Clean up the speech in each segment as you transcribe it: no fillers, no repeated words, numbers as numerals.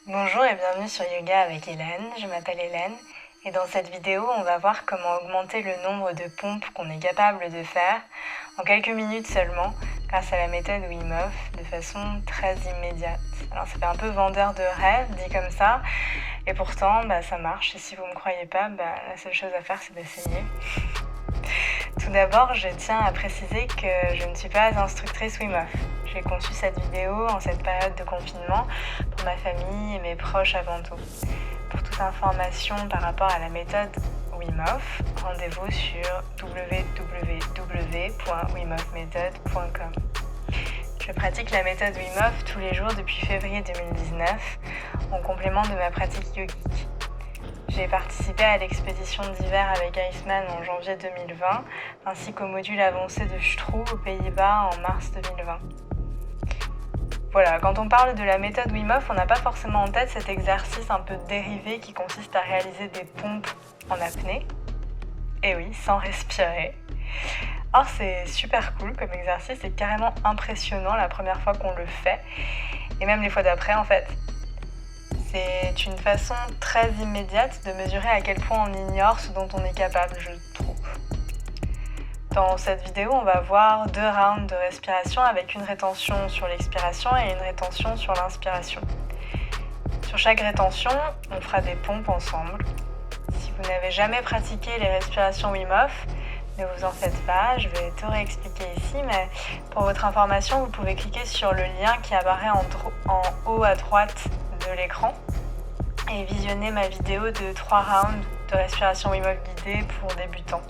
Bonjour et bienvenue sur Yoga avec Hélène, je m'appelle Hélène et dans cette vidéo on va voir comment augmenter le nombre de pompes qu'on est capable de faire en quelques minutes seulement grâce à la méthode Wim Hof de façon très immédiate. Alors ça fait un peu vendeur de rêve dit comme ça et pourtant ça marche et si vous ne me croyez pas, la seule chose à faire c'est d'essayer. Tout d'abord, je tiens à préciser que je ne suis pas instructrice Wim Hof. J'ai conçu cette vidéo en cette période de confinement pour ma famille et mes proches avant tout. Pour toute information par rapport à la méthode Wim Hof, rendez-vous sur www.wimhofmethod.com. Je pratique la méthode Wim Hof tous les jours depuis février 2019 en complément de ma pratique yogique. J'ai participé à l'expédition d'hiver avec Iceman en janvier 2020, ainsi qu'au module avancé de Stroe aux Pays-Bas en mars 2020. Voilà, quand on parle de la méthode Wim Hof, on n'a pas forcément en tête cet exercice un peu dérivé qui consiste à réaliser des pompes en apnée. Et oui, sans respirer. Or, c'est super cool comme exercice, c'est carrément impressionnant la première fois qu'on le fait, et même les fois d'après en fait. C'est une façon très immédiate de mesurer à quel point on ignore ce dont on est capable, je trouve. Dans cette vidéo, on va voir 2 rounds de respiration avec une rétention sur l'expiration et une rétention sur l'inspiration. Sur chaque rétention, on fera des pompes ensemble. Si vous n'avez jamais pratiqué les respirations Wim Hof, ne vous en faites pas, je vais tout réexpliquer ici, mais pour votre information, vous pouvez cliquer sur le lien qui apparaît en haut à droite de l'écran et visionner ma vidéo de 3 rounds de respiration Wim Hof guidée pour débutants.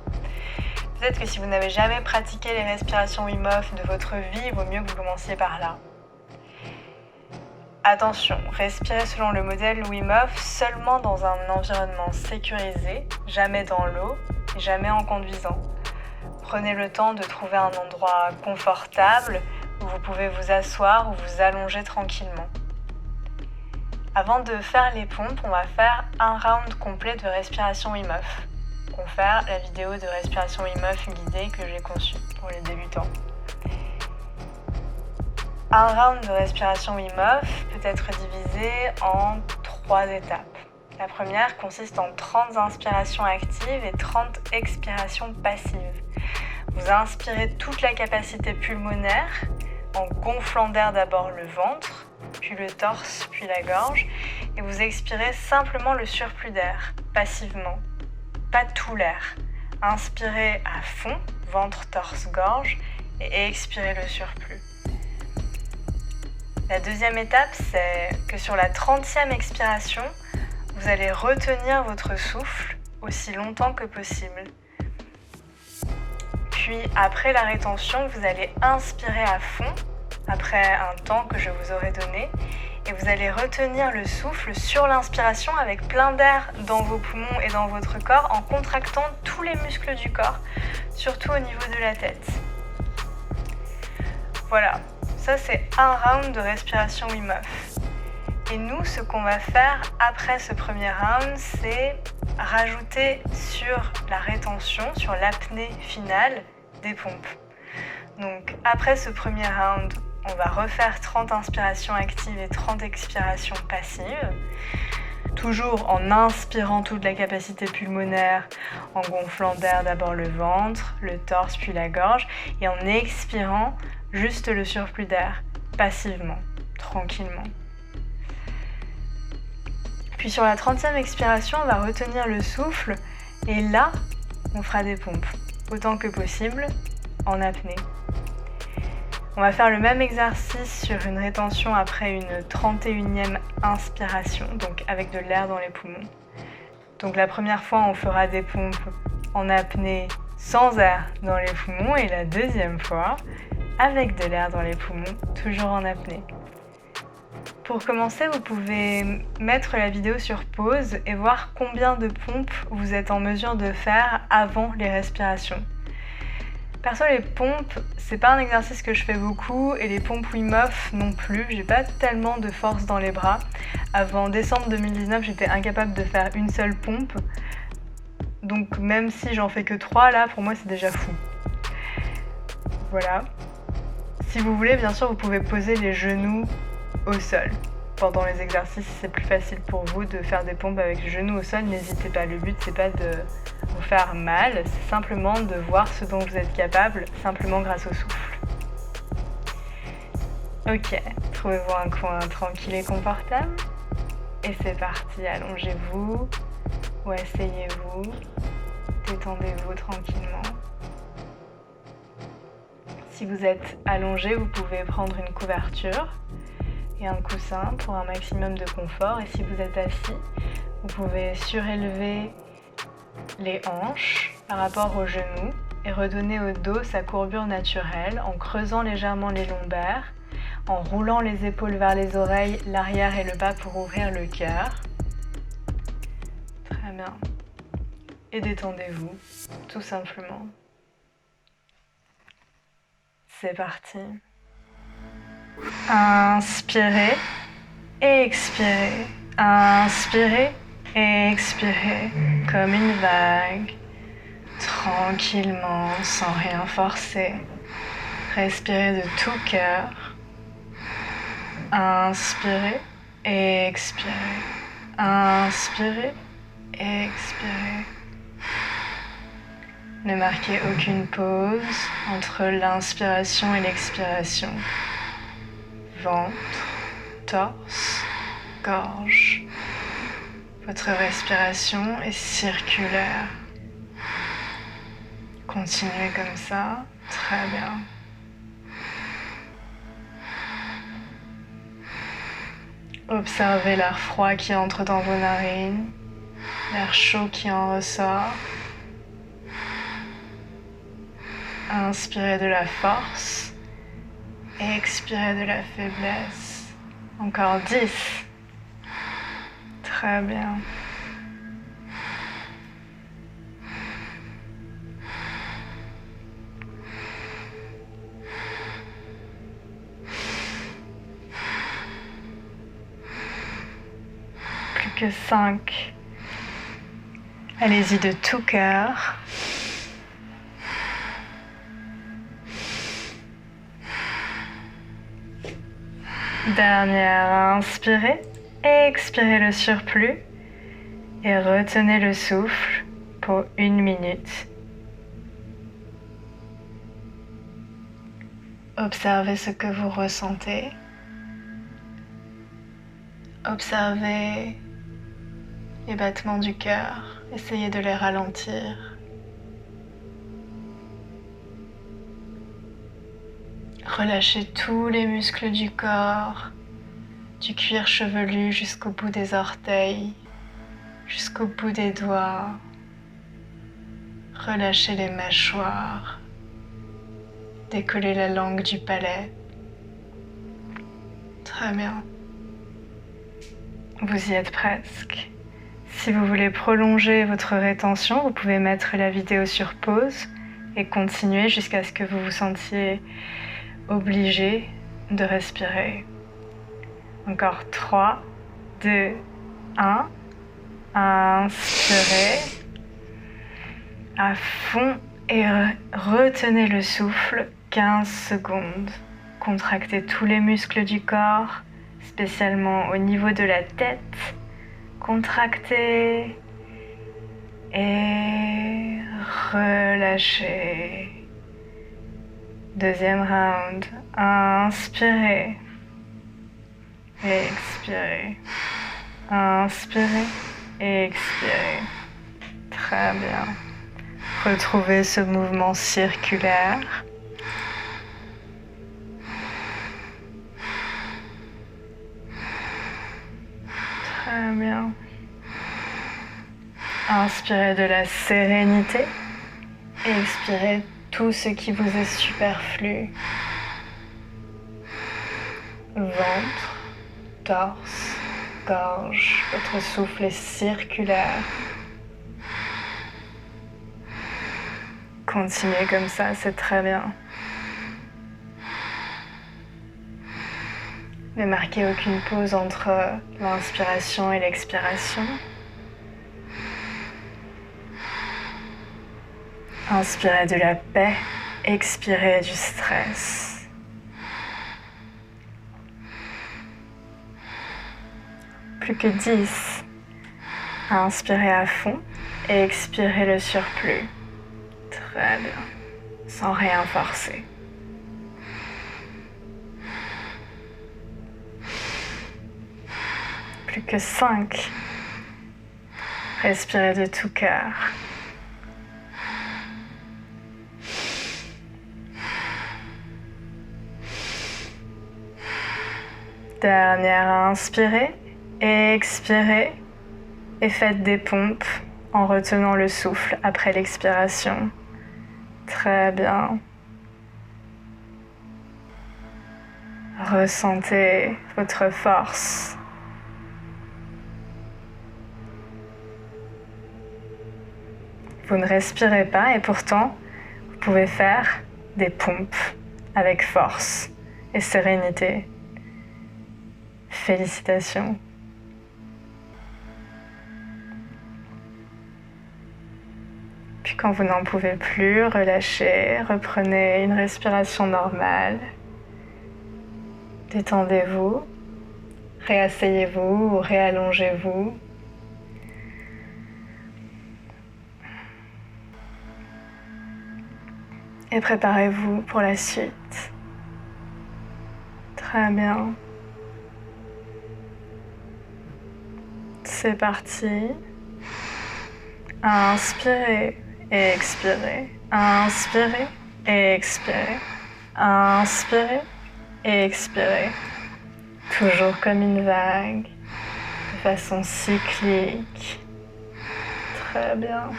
Peut-être que si vous n'avez jamais pratiqué les respirations Wim Hof de votre vie, il vaut mieux que vous commenciez par là. Attention, respirez selon le modèle Wim Hof seulement dans un environnement sécurisé, jamais dans l'eau et jamais en conduisant. Prenez le temps de trouver un endroit confortable où vous pouvez vous asseoir ou vous allonger tranquillement. Avant de faire les pompes, on va faire un round complet de respiration Wim Hof. Confère la vidéo de respiration Wim Hof guidée que j'ai conçue pour les débutants. Un round de respiration Wim Hof peut être divisé en 3 étapes. La première consiste en 30 inspirations actives et 30 expirations passives. Vous inspirez toute la capacité pulmonaire en gonflant d'air d'abord le ventre, puis le torse, puis la gorge, et vous expirez simplement le surplus d'air, passivement, pas tout l'air. Inspirez à fond, ventre, torse, gorge, et expirez le surplus. La deuxième étape, c'est que sur la 30e expiration, vous allez retenir votre souffle aussi longtemps que possible. Puis après la rétention, vous allez inspirer à fond, après un temps que je vous aurai donné, et vous allez retenir le souffle sur l'inspiration avec plein d'air dans vos poumons et dans votre corps en contractant tous les muscles du corps, surtout au niveau de la tête. Voilà, ça c'est un round de respiration Wim Hof. Et nous, ce qu'on va faire après ce premier round, c'est rajouter sur la rétention, sur l'apnée finale, des pompes. Donc après ce premier round, on va refaire 30 inspirations actives et 30 expirations passives. Toujours en inspirant toute la capacité pulmonaire, en gonflant d'air d'abord le ventre, le torse puis la gorge, et en expirant juste le surplus d'air, passivement, tranquillement. Puis sur la 30e expiration, on va retenir le souffle, et là, on fera des pompes, autant que possible, en apnée. On va faire le même exercice sur une rétention après une 31e inspiration, donc avec de l'air dans les poumons. Donc la première fois, on fera des pompes en apnée sans air dans les poumons et la deuxième fois, avec de l'air dans les poumons, toujours en apnée. Pour commencer, vous pouvez mettre la vidéo sur pause et voir combien de pompes vous êtes en mesure de faire avant les respirations. Perso, les pompes, c'est pas un exercice que je fais beaucoup et les pompes Wim Hof non plus. J'ai pas tellement de force dans les bras. Avant décembre 2019, j'étais incapable de faire une seule pompe. Donc même si j'en fais que 3, là, pour moi, c'est déjà fou. Voilà. Si vous voulez, bien sûr, vous pouvez poser les genoux au sol. pendant les exercices, si c'est plus facile pour vous de faire des pompes avec le genou au sol, n'hésitez pas. Le but, c'est pas de vous faire mal, c'est simplement de voir ce dont vous êtes capable, simplement grâce au souffle. Ok, trouvez-vous un coin tranquille et confortable. Et c'est parti, allongez-vous ou asseyez-vous, détendez-vous tranquillement. Si vous êtes allongé, vous pouvez prendre une couverture et un coussin pour un maximum de confort. Et si vous êtes assis, vous pouvez surélever les hanches par rapport aux genoux et redonner au dos sa courbure naturelle en creusant légèrement les lombaires, en roulant les épaules vers les oreilles, l'arrière et le bas pour ouvrir le cœur. Très bien. Et détendez-vous, tout simplement. C'est parti. Inspirez et expirez. Inspirez et expirez comme une vague, tranquillement, sans rien forcer. Respirez de tout cœur. Inspirez et expirez. Inspirez et expirez. Ne marquez aucune pause entre l'inspiration et l'expiration. Ventre, torse, gorge. Votre respiration est circulaire. Continuez comme ça, très bien. Observez l'air froid qui entre dans vos narines, l'air chaud qui en ressort. Inspirez de la force et expirez de la faiblesse. Encore 10. Très bien. Plus que 5. Allez-y de tout cœur. Dernière, inspirez et expirez le surplus et retenez le souffle pour 1 minute. Observez ce que vous ressentez. Observez les battements du cœur. Essayez de les ralentir. Relâchez tous les muscles du corps, du cuir chevelu jusqu'au bout des orteils, jusqu'au bout des doigts. Relâchez les mâchoires. Décollez la langue du palais. Très bien. Vous y êtes presque. Si vous voulez prolonger votre rétention, vous pouvez mettre la vidéo sur pause et continuer jusqu'à ce que vous vous sentiez obligé de respirer. Encore 3, 2, 1. Inspirez à fond et retenez le souffle 15 secondes. Contractez tous les muscles du corps, spécialement au niveau de la tête. Contractez et relâchez. Deuxième round. Inspirez et expirez. Inspirez et expirez. Très bien. Retrouvez ce mouvement circulaire. Très bien. Inspirez de la sérénité et expirez tout ce qui vous est superflu. Ventre, torse, gorge, votre souffle est circulaire. Continuez comme ça, c'est très bien. Ne marquez aucune pause entre l'inspiration et l'expiration. Inspirez de la paix, expirez du stress. Plus que 10. Inspirez à fond et expirez le surplus. Très bien. Sans rien forcer. Plus que 5. Respirez de tout cœur. Dernière, inspirez, expirez et faites des pompes en retenant le souffle après l'expiration. Très bien. Ressentez votre force. Vous ne respirez pas et pourtant, vous pouvez faire des pompes avec force et sérénité. Félicitations. Puis quand vous n'en pouvez plus, relâchez, reprenez une respiration normale. Détendez-vous, réasseyez-vous ou réallongez-vous. Et préparez-vous pour la suite. Très bien. C'est parti. Inspirez et expirez. Inspirez et expirez. Inspirez et expirez. Toujours comme une vague, de façon cyclique. Très bien.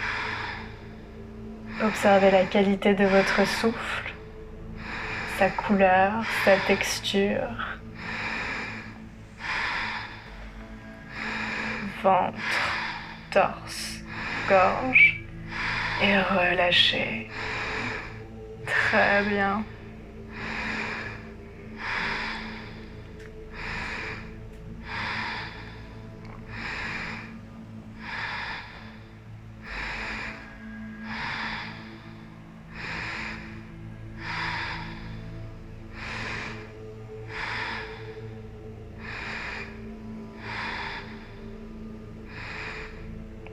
Observez la qualité de votre souffle, sa couleur, sa texture. Ventre, torse, gorge et relâchez. Très bien.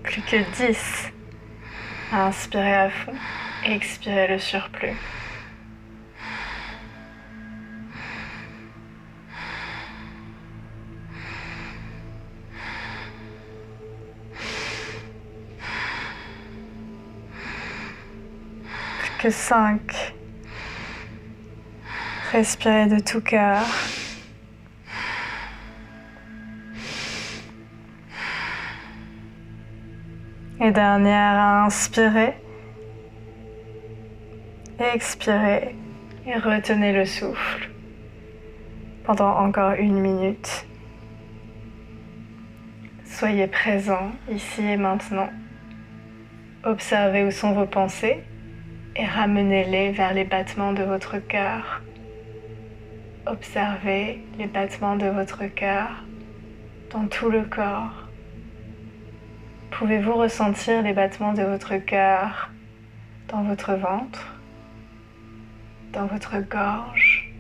Plus que 10. Inspirez à fond et expirez le surplus. Plus que 5. Respirez de tout cœur. Et dernière, inspirez, expirez et retenez le souffle pendant encore 1 minute. Soyez présent ici et maintenant. Observez où sont vos pensées et ramenez-les vers les battements de votre cœur. Observez les battements de votre cœur dans tout le corps. Pouvez-vous ressentir les battements de votre cœur dans votre ventre, dans votre gorge,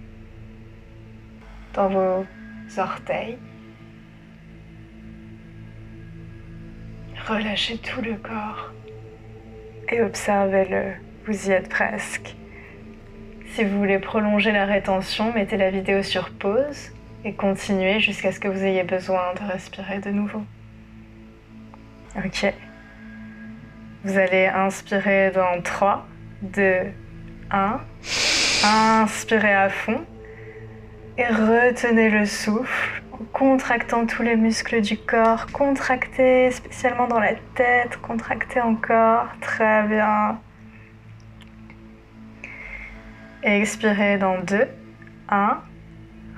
dans vos orteils? Relâchez tout le corps et observez-le, vous y êtes presque. Si vous voulez prolonger la rétention, mettez la vidéo sur pause et continuez jusqu'à ce que vous ayez besoin de respirer de nouveau. Ok. Vous allez inspirer dans 3, 2, 1. Inspirez à fond et retenez le souffle en contractant tous les muscles du corps. Contractez spécialement dans la tête, contractez encore. Très bien. Et expirez dans 2, 1.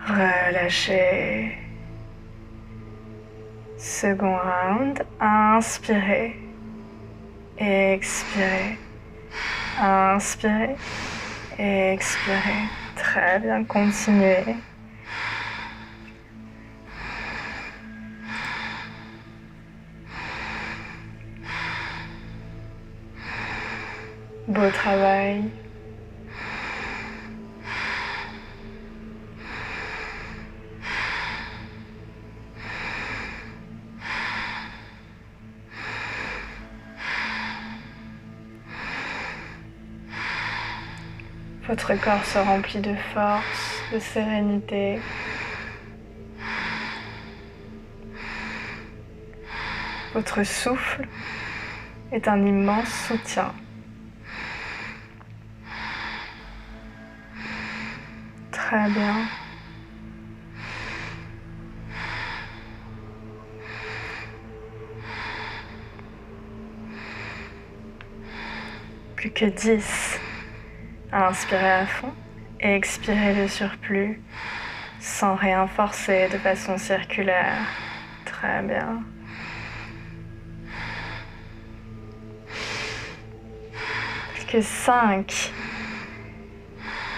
Relâchez. Second round, inspirez, expirez, inspirez, expirez. Très bien, continuez. Beau travail. Votre corps se remplit de force, de sérénité. Votre souffle est un immense soutien. Très bien. Plus que 10. Inspirez à fond et expirez le surplus sans rien forcer de façon circulaire. Très bien. Plus que 5.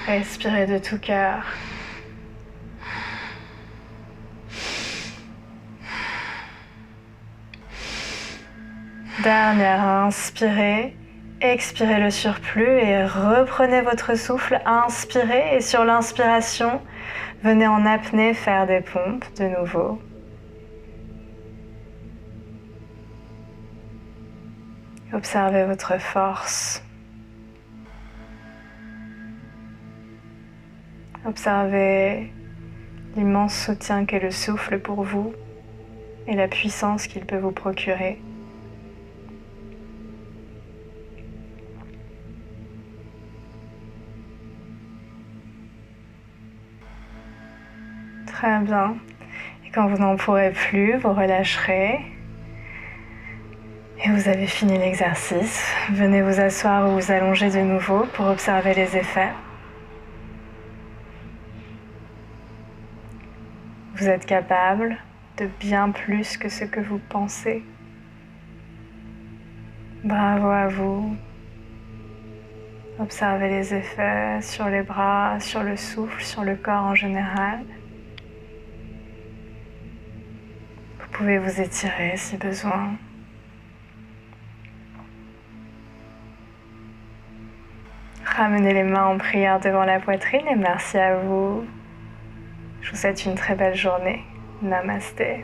Respirez de tout cœur. Dernière, inspirez, expirez le surplus et reprenez votre souffle, inspirez et sur l'inspiration, venez en apnée faire des pompes de nouveau. Observez votre force. Observez l'immense soutien qu'est le souffle pour vous et la puissance qu'il peut vous procurer. Très bien. Et quand vous n'en pourrez plus, vous relâcherez. Et vous avez fini l'exercice. Venez vous asseoir ou vous allonger de nouveau pour observer les effets. Vous êtes capable de bien plus que ce que vous pensez. Bravo à vous. Observez les effets sur les bras, sur le souffle, sur le corps en général. Vous pouvez vous étirer si besoin. Ramenez les mains en prière devant la poitrine et merci à vous. Je vous souhaite une très belle journée. Namasté.